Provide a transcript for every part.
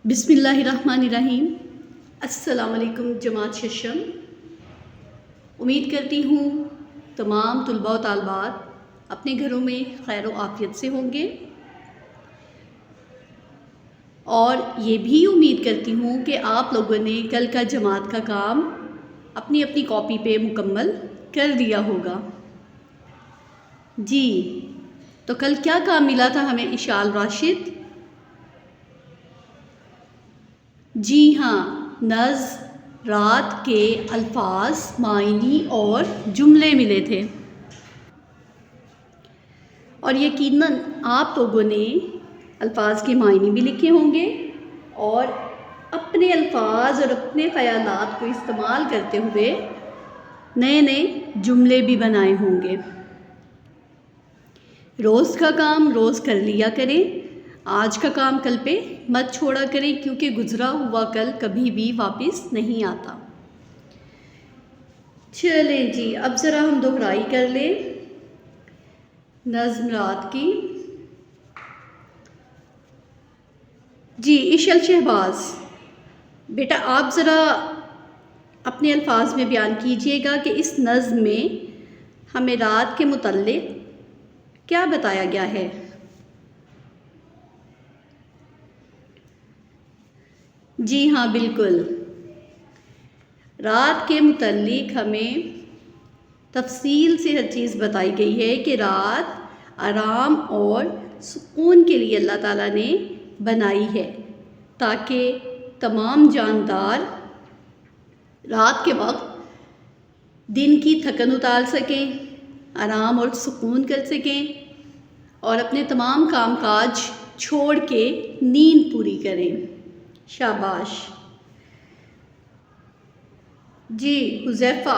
بسم اللہ الرحمن الرحیم۔ السلام علیکم جماعت ششم۔ امید کرتی ہوں تمام طلباء و طالبات اپنے گھروں میں خیر و عافیت سے ہوں گے، اور یہ بھی امید کرتی ہوں کہ آپ لوگوں نے کل کا جماعت کا کام اپنی اپنی کاپی پہ مکمل کر دیا ہوگا۔ جی، تو کل کیا کام ملا تھا ہمیں اشال راشد؟ جی ہاں، نظم رات کے الفاظ، معنی اور جملے ملے تھے، اور یقیناً آپ لوگوں نے الفاظ کے معنی بھی لکھے ہوں گے اور اپنے الفاظ اور اپنے خیالات کو استعمال کرتے ہوئے نئے نئے جملے بھی بنائے ہوں گے۔ روز کا کام روز کر لیا کریں، آج کا کام کل پہ مت چھوڑا کریں، کیونکہ گزرا ہوا کل کبھی بھی واپس نہیں آتا۔ چلیں جی، اب ذرا ہم دہرائی کر لیں نظم رات کی۔ جی اشل شہباز، بیٹا آپ ذرا اپنے الفاظ میں بیان کیجئے گا کہ اس نظم میں ہمیں رات کے متعلق کیا بتایا گیا ہے؟ جی ہاں بالکل، رات کے متعلق ہمیں تفصیل سے ہر چیز بتائی گئی ہے کہ رات آرام اور سکون کے لیے اللہ تعالیٰ نے بنائی ہے، تاکہ تمام جاندار رات کے وقت دن کی تھکن اتار سکیں، آرام اور سکون کر سکیں اور اپنے تمام کام کاج چھوڑ کے نیند پوری کریں۔ شاباش۔ جی حذیفہ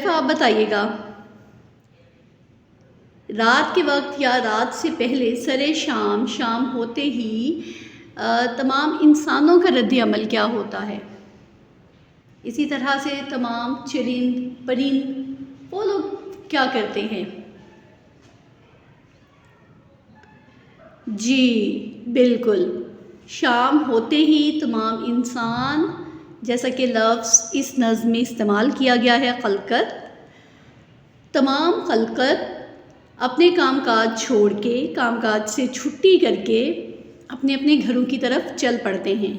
آپ بتائیے گا، رات کے وقت یا رات سے پہلے سرے شام ہوتے ہی تمام انسانوں کا رد عمل کیا ہوتا ہے؟ اسی طرح سے تمام چرند پرند وہ لوگ کیا کرتے ہیں؟ جی بالکل، شام ہوتے ہی تمام انسان، جیسا کہ لفظ اس نظم میں استعمال کیا گیا ہے خلقت، تمام خلقت اپنے کام کاج چھوڑ کے، کام کاج سے چھٹی کر کے اپنے اپنے گھروں کی طرف چل پڑتے ہیں،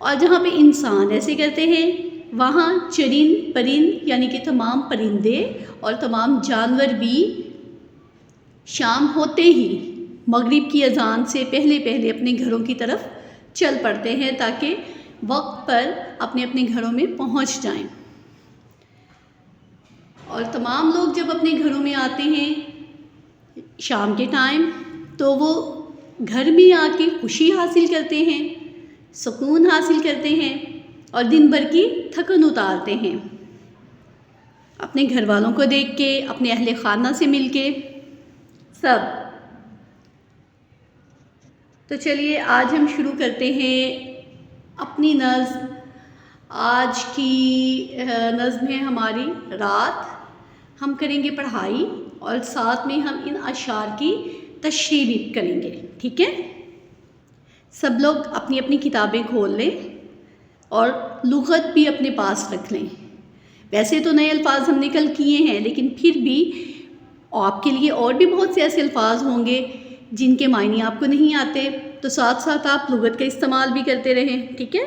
اور جہاں پہ انسان ایسے کرتے ہیں وہاں چرند پرند یعنی کہ تمام پرندے اور تمام جانور بھی شام ہوتے ہی مغرب کی اذان سے پہلے اپنے گھروں کی طرف چل پڑتے ہیں، تاکہ وقت پر اپنے اپنے گھروں میں پہنچ جائیں۔ اور تمام لوگ جب اپنے گھروں میں آتے ہیں شام کے ٹائم، تو وہ گھر میں آ کے خوشی حاصل کرتے ہیں، سکون حاصل کرتے ہیں اور دن بھر کی تھکن اتارتے ہیں، اپنے گھر والوں کو دیکھ کے، اپنے اہل خانہ سے مل کے سب۔ تو چلیے آج ہم شروع کرتے ہیں اپنی نظم۔ آج کی نظم ہے ہماری رات، ہم کریں گے پڑھائی اور ساتھ میں ہم ان اشعار کی تشریح بھی کریں گے، ٹھیک ہے؟ سب لوگ اپنی اپنی کتابیں کھول لیں اور لغت بھی اپنے پاس رکھ لیں۔ ویسے تو نئے الفاظ ہم نے کل کیے ہیں، لیکن پھر بھی آپ کے لیے اور بھی بہت سے ایسے الفاظ ہوں گے جن کے معنی آپ کو نہیں آتے، تو ساتھ ساتھ آپ لغت کا استعمال بھی کرتے رہیں، ٹھیک ہے؟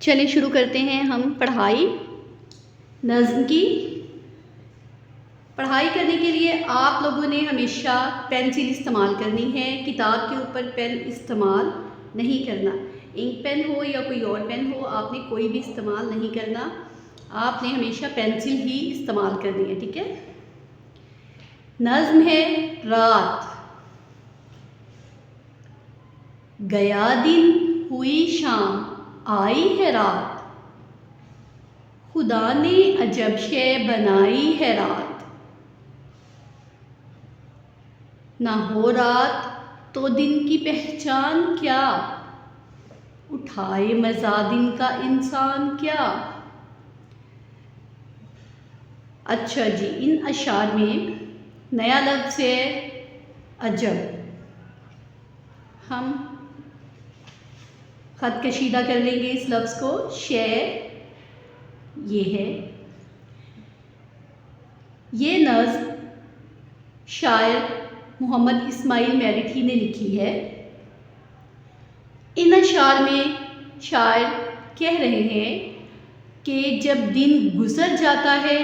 چلیں شروع کرتے ہیں ہم پڑھائی نظم کی۔ پڑھائی کرنے کے لیے آپ لوگوں نے ہمیشہ پینسل استعمال کرنی ہے، کتاب کے اوپر پین استعمال نہیں کرنا۔ انک پین ہو یا کوئی اور پین ہو، آپ نے کوئی بھی استعمال نہیں کرنا، آپ نے ہمیشہ پینسل ہی استعمال کرنی ہے، ٹھیک ہے؟ نظم ہے رات۔ گیا دن ہوئی شام آئی ہے رات، خدا نے عجب شے بنائی ہے رات، نہ ہو رات تو دن کی پہچان کیا، اٹھائے مزہ دن کا انسان کیا۔ اچھا جی، ان اشعار میں نیا لفظ ہے عجب۔ ہم خط کشیدہ کر لیں گے اس لفظ کو. شعر یہ ہے. یہ نظم شاعر محمد اسماعیل میرٹھی نے لکھی ہے. ان اشعار میں شاعر کہہ رہے ہیں کہ جب دن گزر جاتا ہے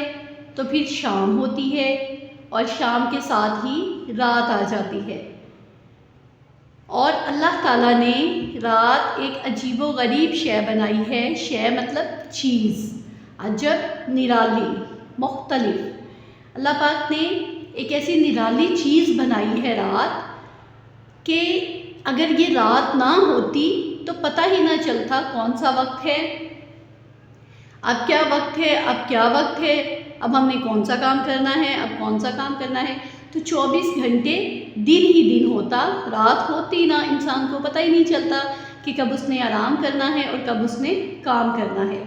تو پھر شام ہوتی ہے اور شام کے ساتھ ہی رات آ جاتی ہے. اور اللہ تعالیٰ نے رات ایک عجیب و غریب شے بنائی ہے. شے مطلب چیز، عجب، نرالی، مختلف. اللہ پاک نے ایک ایسی نرالی چیز بنائی ہے رات کہ اگر یہ رات نہ ہوتی تو پتہ ہی نہ چلتا کون سا وقت ہے، اب کیا وقت ہے، اب کیا وقت ہے، اب ہم نے کون سا کام کرنا ہے، اب کون سا کام کرنا ہے. تو 24 گھنٹے دن ہی دن ہوتا، رات ہوتی نہ. انسان کو پتہ ہی نہیں چلتا کہ کب اس نے آرام کرنا ہے اور کب اس نے کام کرنا ہے.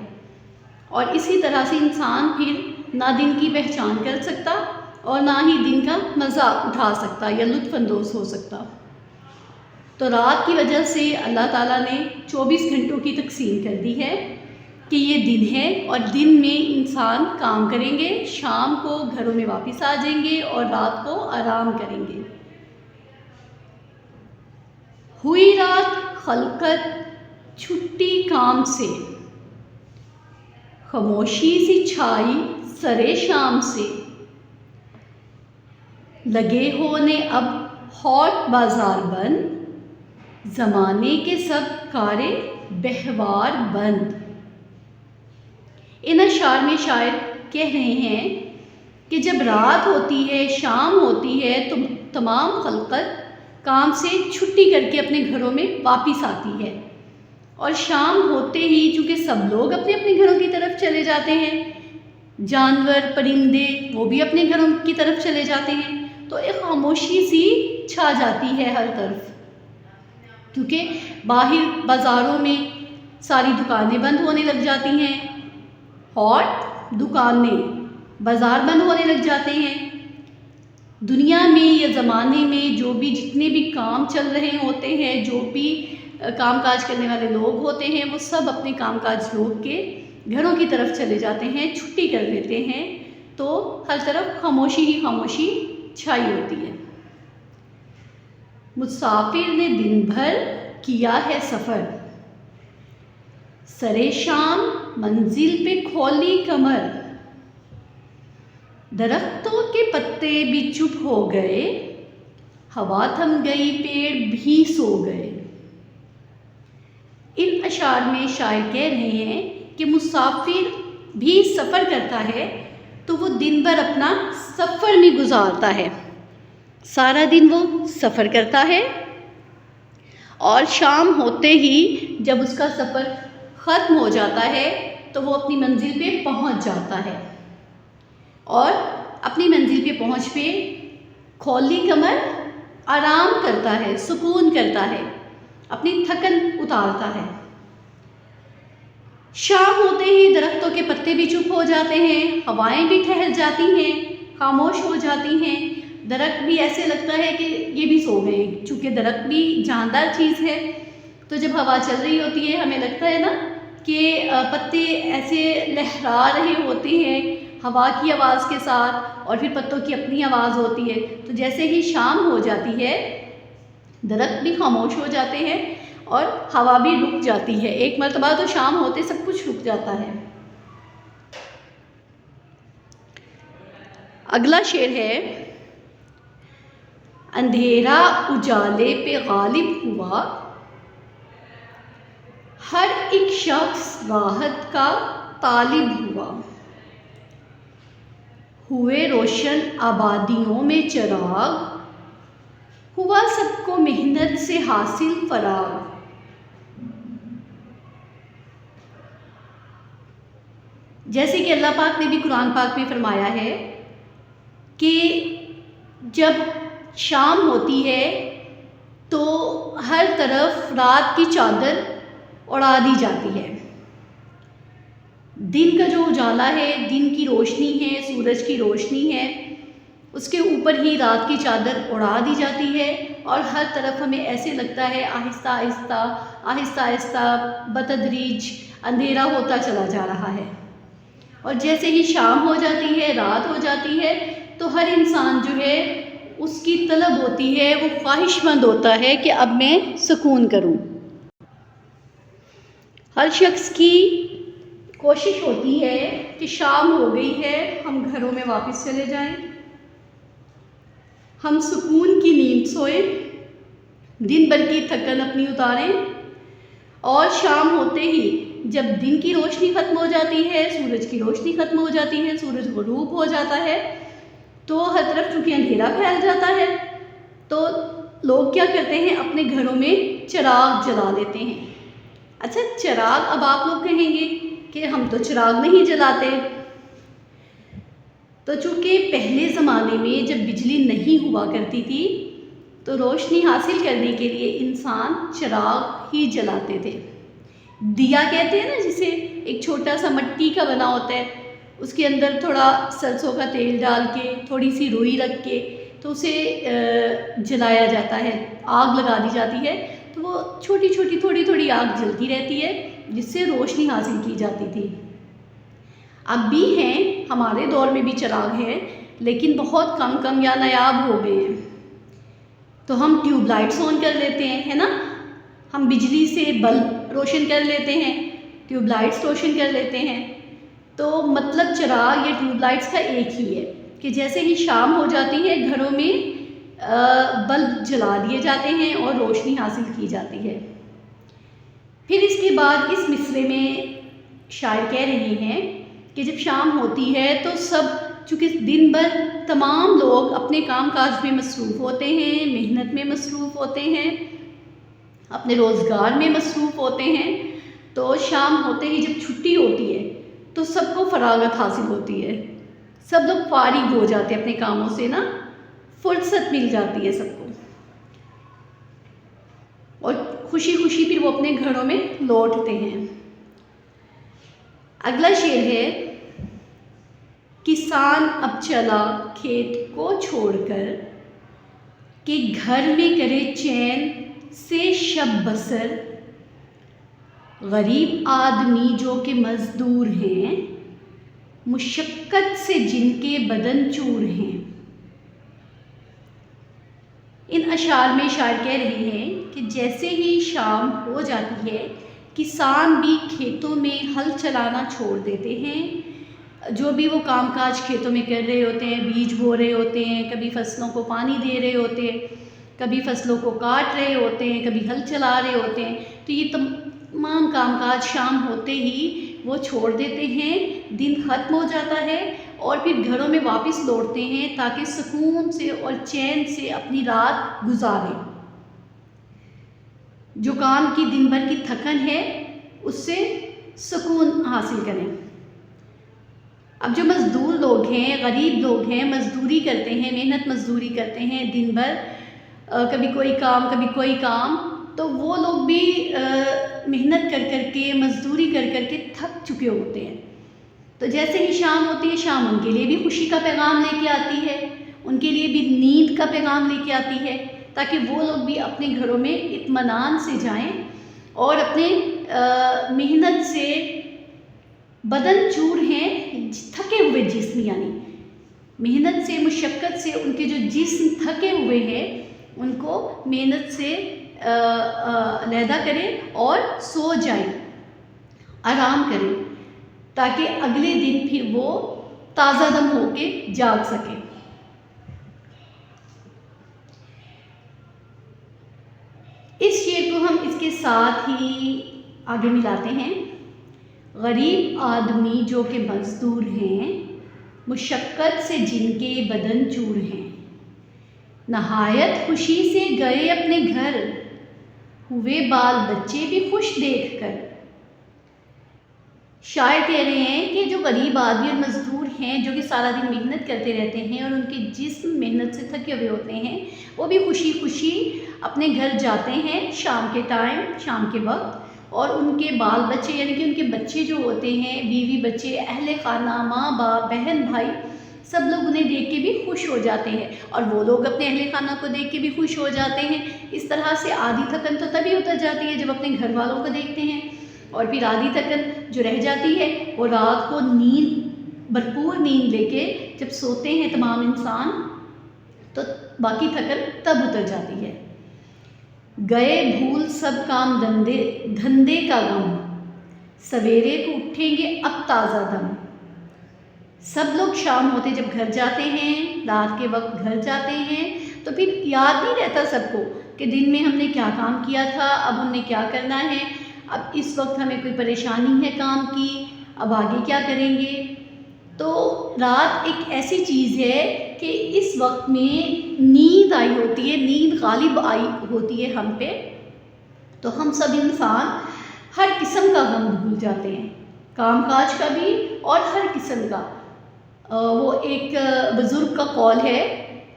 اور اسی طرح سے انسان پھر نہ دن کی پہچان کر سکتا اور نہ ہی دن کا مزہ اٹھا سکتا یا لطف اندوز ہو سکتا. تو رات کی وجہ سے اللہ تعالیٰ نے 24 گھنٹوں کی تقسیم کر دی ہے کہ یہ دن ہے اور دن میں انسان کام کریں گے، شام کو گھروں میں واپس آ جائیں گے اور رات کو آرام کریں گے. ہوئی رات خلقت چھٹی کام سے، خاموشی سی چھائی سرے شام سے. لگے ہونے اب ہاٹ بازار بند، زمانے کے سب کارے بہوار بند. ان اشعار میں شاعر کہہ رہے ہیں کہ جب رات ہوتی ہے، شام ہوتی ہے تو تمام خلقت کام سے چھٹی کر کے اپنے گھروں میں واپس آتی ہے. اور شام ہوتے ہی چونکہ سب لوگ اپنے اپنے گھروں کی طرف چلے جاتے ہیں، جانور پرندے وہ بھی اپنے گھروں کی طرف چلے جاتے ہیں، تو ایک خاموشی سی چھا جاتی ہے ہر طرف. کیونکہ باہر بازاروں میں ساری دکانیں بند ہونے لگ جاتی ہیں، ہاٹ دکانیں، بازار بند ہونے لگ جاتے ہیں. دنیا میں یا زمانے میں جو بھی جتنے بھی کام چل رہے ہوتے ہیں، جو بھی کام کاج کرنے والے لوگ ہوتے ہیں، وہ سب اپنے کام کاج روک کے گھروں کی طرف چلے جاتے ہیں، چھٹی کر لیتے ہیں. تو ہر طرف خاموشی ہی خاموشی چھائی ہوتی ہے. مسافر نے دن بھر کیا ہے سفر، سرے شام منزل پہ کھولی کمر. درختوں کے پتے بھی چپ ہو گئے، ہوا تھم گئی پیڑ بھی سو گئے. ان اشعار میں شاعر کہہ رہے ہیں کہ مسافر بھی سفر کرتا ہے تو وہ دن بھر اپنا سفر میں گزارتا ہے، سارا دن وہ سفر کرتا ہے اور شام ہوتے ہی جب اس کا سفر ختم ہو جاتا ہے تو وہ اپنی منزل پہ پہنچ جاتا ہے. اور اپنی منزل پہ پہنچ پہ کھولی کمر آرام کرتا ہے، سکون کرتا ہے، اپنی تھکن اتارتا ہے. شام ہوتے ہی درختوں کے پتے بھی چپ ہو جاتے ہیں، ہوائیں بھی ٹھہر جاتی ہیں، خاموش ہو جاتی ہیں. درخت بھی ایسے لگتا ہے کہ یہ بھی سو گئے، چونکہ درخت بھی جاندار چیز ہے. تو جب ہوا چل رہی ہوتی ہے ہمیں لگتا ہے نا کہ پتے ایسے لہرا رہے ہوتے ہیں ہوا کی آواز کے ساتھ، اور پھر پتوں کی اپنی آواز ہوتی ہے. تو جیسے ہی شام ہو جاتی ہے درخت بھی خاموش ہو جاتے ہیں اور ہوا بھی رک جاتی ہے. ایک مرتبہ تو شام ہوتے سب کچھ رک جاتا ہے. اگلا شعر ہے، اندھیرا اجالے پہ غالب ہوا، ہر ایک شخص راحت کا طالب ہوا. ہوئے روشن آبادیوں میں چراغ، ہوا سب کو محنت سے حاصل فراغ. جیسے کہ اللہ پاک نے بھی قرآن پاک میں فرمایا ہے کہ جب شام ہوتی ہے تو ہر طرف رات کی چادر اڑا دی جاتی ہے. دن کا جو اجالا ہے، دن کی روشنی ہے، سورج کی روشنی ہے، اس کے اوپر ہی رات کی چادر اڑا دی جاتی ہے اور ہر طرف ہمیں ایسے لگتا ہے آہستہ آہستہ آہستہ آہستہ بتدریج اندھیرا ہوتا چلا جا رہا ہے۔ اور جیسے ہی شام ہو جاتی ہے، رات ہو جاتی ہے، تو ہر انسان جو ہے اس کی طلب ہوتی ہے، وہ خواہش مند ہوتا ہے کہ اب میں سکون کروں۔ ہر شخص کی کوشش ہوتی ہے کہ شام ہو گئی ہے، ہم گھروں میں واپس چلے جائیں، ہم سکون کی نیند سوئیں، دن بھر کی تھکن اپنی اتاریں، اور شام ہوتے ہی جب دن کی روشنی ختم ہو جاتی ہے، سورج کی روشنی ختم ہو جاتی ہے، سورج غروب ہو جاتا ہے، تو ہر طرف چونکہ اندھیرا پھیل جاتا ہے، تو لوگ کیا کرتے ہیں، اپنے گھروں میں چراغ جلا لیتے ہیں۔ اچھا، چراغ، اب آپ لوگ کہیں گے کہ ہم تو چراغ نہیں جلاتے، تو چونکہ پہلے زمانے میں جب بجلی نہیں ہوا کرتی تھی تو روشنی حاصل کرنے کے لیے انسان چراغ ہی جلاتے تھے۔ دیا کہتے ہیں نا جسے، ایک چھوٹا سا مٹی کا بنا ہوتا ہے، اس کے اندر تھوڑا سرسوں کا تیل ڈال کے، تھوڑی سی روئی رکھ کے، تو اسے جلایا جاتا ہے، آگ لگا دی جاتی ہے، تو وہ چھوٹی چھوٹی تھوڑی تھوڑی آگ جلتی رہتی ہے جس سے روشنی حاصل کی جاتی تھی۔ اب بھی ہیں، ہمارے دور میں بھی چراغ ہے، لیکن بہت کم یا نایاب ہو گئے ہیں، تو ہم ٹیوب لائٹس آن کر لیتے ہیں، ہے نا، ہم بجلی سے بلب روشن کر لیتے ہیں، ٹیوب لائٹس روشن کر لیتے ہیں۔ تو مطلب چراغ یا ٹیوب لائٹس کا ایک ہی ہے کہ جیسے ہی شام ہو جاتی ہے گھروں میں بلب جلا دیے جاتے ہیں اور روشنی حاصل کی جاتی ہے۔ پھر اس کے بعد اس مصرعے میں شاعر کہہ رہے ہیں کہ جب شام ہوتی ہے تو سب، چونکہ دن بھر تمام لوگ اپنے کام کاج میں مصروف ہوتے ہیں، محنت میں مصروف ہوتے ہیں، اپنے روزگار میں مصروف ہوتے ہیں، تو شام ہوتے ہی جب چھٹی ہوتی ہے تو سب کو فراغت حاصل ہوتی ہے، سب لوگ فارغ ہو جاتے ہیں اپنے کاموں سے نا، فرصت مل جاتی ہے سب کو، اور خوشی خوشی پھر وہ اپنے گھروں میں لوٹتے ہیں۔ اگلا شعر ہے، کسان اب چلا کھیت کو چھوڑ کر، کہ گھر میں کرے چین سے شب بسر، غریب آدمی جو کہ مزدور ہیں، مشقت سے جن کے بدن چور ہیں۔ ان اشعار میں شاعر کہہ رہے ہیں کہ جیسے ہی شام ہو جاتی ہے کسان بھی کھیتوں میں ہل چلانا چھوڑ دیتے ہیں، جو بھی وہ کام کاج کھیتوں میں کر رہے ہوتے ہیں، بیج بو رہے ہوتے ہیں، کبھی فصلوں کو پانی دے رہے ہوتے ہیں، کبھی فصلوں کو کاٹ رہے ہوتے ہیں، کبھی ہل چلا رہے ہوتے ہیں، تو یہ تمام کام کاج شام ہوتے ہی وہ چھوڑ دیتے ہیں، دن ختم ہو جاتا ہے اور پھر گھروں میں واپس لوٹتے ہیں تاکہ سکون سے اور چین سے اپنی رات گزاریں، جو کام کی دن بھر کی تھکن ہے اس سے سکون حاصل کریں۔ اب جو مزدور لوگ ہیں، غریب لوگ ہیں، مزدوری کرتے ہیں، محنت مزدوری کرتے ہیں دن بھر، کبھی کوئی کام کبھی کوئی کام، تو وہ لوگ بھی محنت کر کر کے، مزدوری کر کر کے تھک چکے ہوتے ہیں، تو جیسے ہی شام ہوتی ہے، شام ان کے لیے بھی خوشی کا پیغام لے کے آتی ہے، ان کے لیے بھی نیند کا پیغام لے کے آتی ہے، تاکہ وہ لوگ بھی اپنے گھروں میں اطمینان سے جائیں اور اپنے محنت سے بدن چور ہیں، تھکے ہوئے جسم، یعنی محنت سے، مشقت سے ان کے جو جسم تھکے ہوئے ہیں ان کو محنت سے علیحدہ کریں اور سو جائیں، آرام کریں، تاکہ اگلے دن پھر وہ تازہ دم ہو کے جاگ سکیں۔ اس شعر کو ہم اس کے ساتھ ہی آگے ملاتے ہیں، غریب آدمی جو کہ مزدور ہیں، مشقت سے جن کے بدن چور ہیں، نہایت خوشی سے گئے اپنے گھر، ہوئے بال بچے بھی خوش دیکھ کر۔ شاعر کہہ رہے ہیں کہ جو غریب آدمی اور مزدور ہیں، جو کہ سارا دن محنت کرتے رہتے ہیں اور ان کے جسم محنت سے تھکے ہوئے ہوتے ہیں، وہ بھی خوشی خوشی اپنے گھر جاتے ہیں شام کے ٹائم، شام کے وقت، اور ان کے بال بچے، یعنی کہ ان کے بچے جو ہوتے ہیں، بیوی بچے، اہل خانہ، ماں باپ، بہن بھائی، سب لوگ انہیں دیکھ کے بھی خوش ہو جاتے ہیں اور وہ لوگ اپنے اہل خانہ کو دیکھ کے بھی خوش ہو جاتے ہیں۔ اس طرح سے آدھی تھکن تو تبھی اتر جاتی ہے جب اپنے گھر والوں کو دیکھتے ہیں، اور پھر آدھی تھکن جو رہ جاتی ہے وہ رات کو بھرپور نیند لے کے جب سوتے ہیں تمام انسان، تو باقی تھکن تب اتر جاتی ہے۔ گئے بھول سب کام دھندے کا غم، سویرے کو اٹھیں گے اب تازہ دم۔ سب لوگ شام ہوتے جب گھر جاتے ہیں، رات کے وقت گھر جاتے ہیں، تو پھر یاد نہیں رہتا سب کو کہ دن میں ہم نے کیا کام کیا تھا، اب ہم نے کیا کرنا ہے، اب اس وقت ہمیں کوئی پریشانی ہے کام کی، اب آگے کیا کریں گے۔ تو رات ایک ایسی چیز ہے کہ اس وقت میں نیند آئی ہوتی ہے، نیند غالب آئی ہوتی ہے ہم پہ، تو ہم سب انسان ہر قسم کا غم بھول جاتے ہیں، کام کاج کا بھی اور ہر قسم کا۔ وہ ایک بزرگ کا قول ہے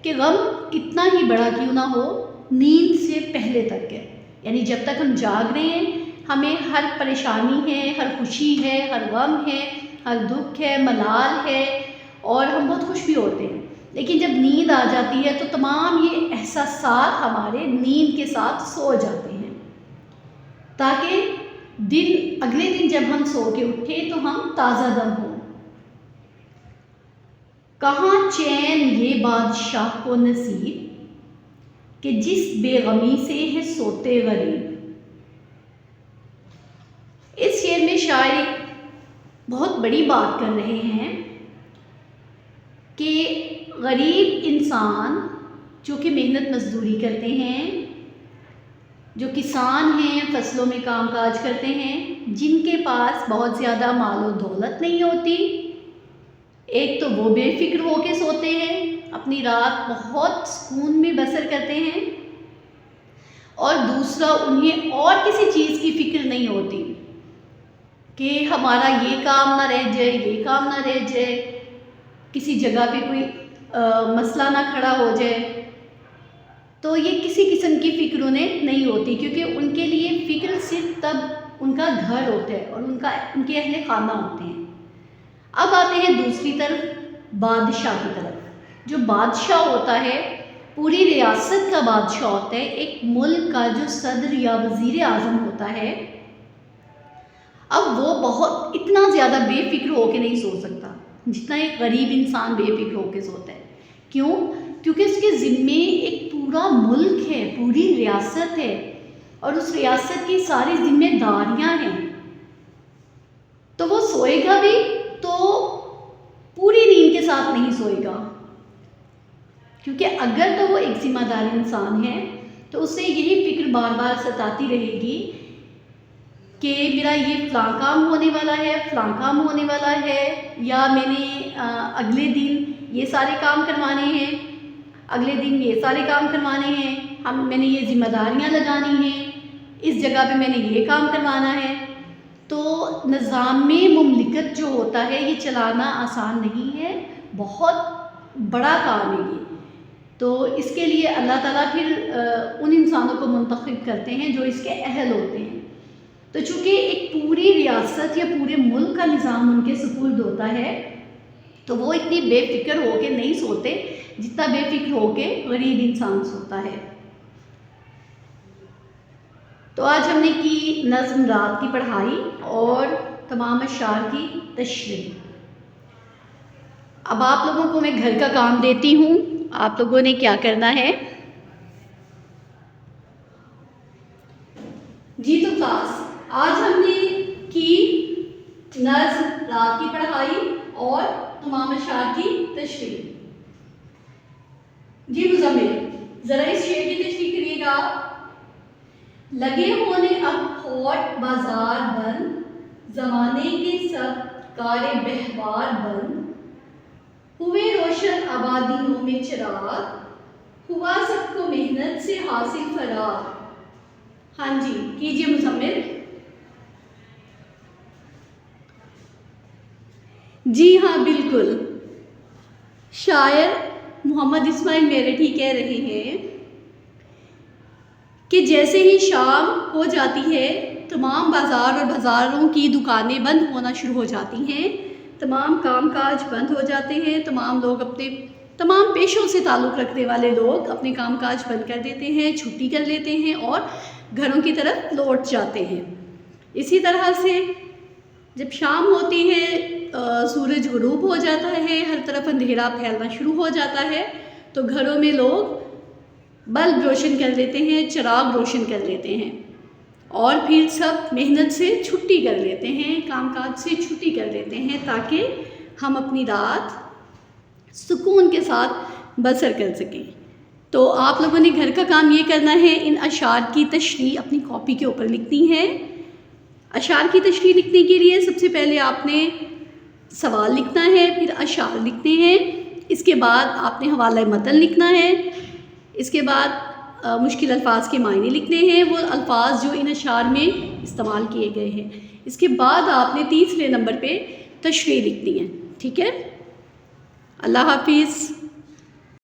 کہ غم کتنا ہی بڑا کیوں نہ ہو، نیند سے پہلے تک ہے، یعنی جب تک ہم جاگ رہے ہیں ہمیں ہر پریشانی ہے، ہر خوشی ہے، ہر غم ہے، ہر دکھ ہے، ملال ہے، اور ہم بہت خوش بھی ہوتے ہیں، لیکن جب نیند آ جاتی ہے تو تمام یہ احساسات ہمارے نیند کے ساتھ سو جاتے ہیں، تاکہ اگلے دن جب ہم سو کے اٹھیں تو ہم تازہ دم ہوں۔ کہاں چین یہ بادشاہ کو نصیب کہ جس بے غمی سے ہے سوتے غریب۔ اس شعر میں شاعر ایک بہت بڑی بات کر رہے ہیں کہ غریب انسان جو کہ محنت مزدوری کرتے ہیں، جو کسان ہیں، فصلوں میں کام کاج کرتے ہیں، جن کے پاس بہت زیادہ مال و دولت نہیں ہوتی، ایک تو وہ بے فکر ہو کے سوتے ہیں، اپنی رات بہت سکون میں بسر کرتے ہیں، اور دوسرا انہیں اور کسی چیز کی فکر نہیں ہوتی کہ ہمارا یہ کام نہ رہ جائے، یہ کام نہ رہ جائے، کسی جگہ پہ کوئی مسئلہ نہ کھڑا ہو جائے، تو یہ کسی قسم کی فکر انہیں نہیں ہوتی، کیونکہ ان کے لیے فکر صرف تب ان کا گھر ہوتا ہے اور ان کے اہل خانہ ہوتے ہیں۔ اب آتے ہیں دوسری طرف، بادشاہ کی طرف۔ جو بادشاہ ہوتا ہے پوری ریاست کا بادشاہ ہوتا ہے، ایک ملک کا جو صدر یا وزیر اعظم ہوتا ہے، اب وہ اتنا زیادہ بے فکر ہو کے نہیں سو سکتا جتنا ایک غریب انسان بے فکر ہو کے سوتا ہے۔ کیوں؟ کیونکہ اس کے ذمے ایک پورا ملک ہے، پوری ریاست ہے، اور اس ریاست کی ساری ذمہ داریاں ہیں، تو وہ سوئے گا بھی تو پوری نیند کے ساتھ نہیں سوئے گا، کیونکہ اگر تو وہ ایک ذمہ دار انسان ہے تو اسے یہی فکر بار بار ستاتی رہے گی کہ میرا یہ فلاں کام ہونے والا ہے، فلاں کام ہونے والا ہے، یا میں نے اگلے دن یہ سارے کام کروانے ہیں، اگلے دن یہ سارے کام کروانے ہیں، میں نے یہ ذمہ داریاں لگانی ہیں، اس جگہ پہ میں نے یہ کام کروانا ہے۔ تو نظام مملکت جو ہوتا ہے یہ چلانا آسان نہیں ہے، بہت بڑا کام ہے یہ۔ تو اس کے لیے اللہ تعالیٰ پھر ان انسانوں کو منتخب کرتے ہیں جو اس کے اہل ہوتے ہیں۔ تو چونکہ ایک پوری ریاست یا پورے ملک کا نظام ان کے سپرد ہوتا ہے، تو وہ اتنی بے فکر ہو کے نہیں سوتے جتنا بے فکر ہو کے غریب انسان سوتا ہے۔ تو آج ہم نے کی نظم رات کی پڑھائی اور تمام اشعار کی تشریح۔ اب آپ لوگوں کو میں گھر کا کام دیتی ہوں، آپ لوگوں نے کیا کرنا ہے؟ جی تو کلاس، آج ہم نے کی نظم رات کی پڑھائی اور تمام اشعار کی تشریح۔ جی مزمل، ذرا اس شعر کی تشریح کریے گا۔ لگے ہونے اب ہوٹ بازار بند، زمانے کے سب کار بہوار بند، ہوئے روشن آبادیوں میں چراغ، ہوا سب کو محنت سے حاصل فراغ۔ ہاں جی کیجیے مزمل۔ جی ہاں بالکل، شاعر محمد اسماعیل میرٹھی کہہ رہے ہیں کہ جیسے ہی شام ہو جاتی ہے تمام بازار اور بازاروں کی دکانیں بند ہونا شروع ہو جاتی ہیں، تمام کام کاج بند ہو جاتے ہیں، تمام پیشوں سے تعلق رکھنے والے لوگ اپنے کام کاج بند کر دیتے ہیں، چھٹی کر لیتے ہیں اور گھروں کی طرف لوٹ جاتے ہیں۔ اسی طرح سے جب شام ہوتی ہے، سورج غروب ہو جاتا ہے، ہر طرف اندھیرا پھیلنا شروع ہو جاتا ہے، تو گھروں میں لوگ بلب روشن کر لیتے ہیں، چراغ روشن کر لیتے ہیں اور پھر سب محنت سے چھٹی کر لیتے ہیں، کام کاج سے چھٹی کر لیتے ہیں تاکہ ہم اپنی رات سکون کے ساتھ بسر کر سکیں۔ تو آپ لوگوں نے گھر کا کام یہ کرنا ہے، ان اشعار کی تشریح اپنی کاپی کے اوپر لکھنی ہے۔ اشعار کی تشریح لکھنے کے لیے سب سے پہلے آپ نے سوال لکھنا ہے، پھر اشعار لکھنے ہیں، اس کے بعد آپ نے حوالہ متن لکھنا ہے، اس کے بعد مشکل الفاظ کے معنی لکھنے ہیں، وہ الفاظ جو ان اشعار میں استعمال کیے گئے ہیں، اس کے بعد آپ نے تیسرے نمبر پہ تشریح لکھنی ہے۔ ٹھیک ہے، اللہ حافظ۔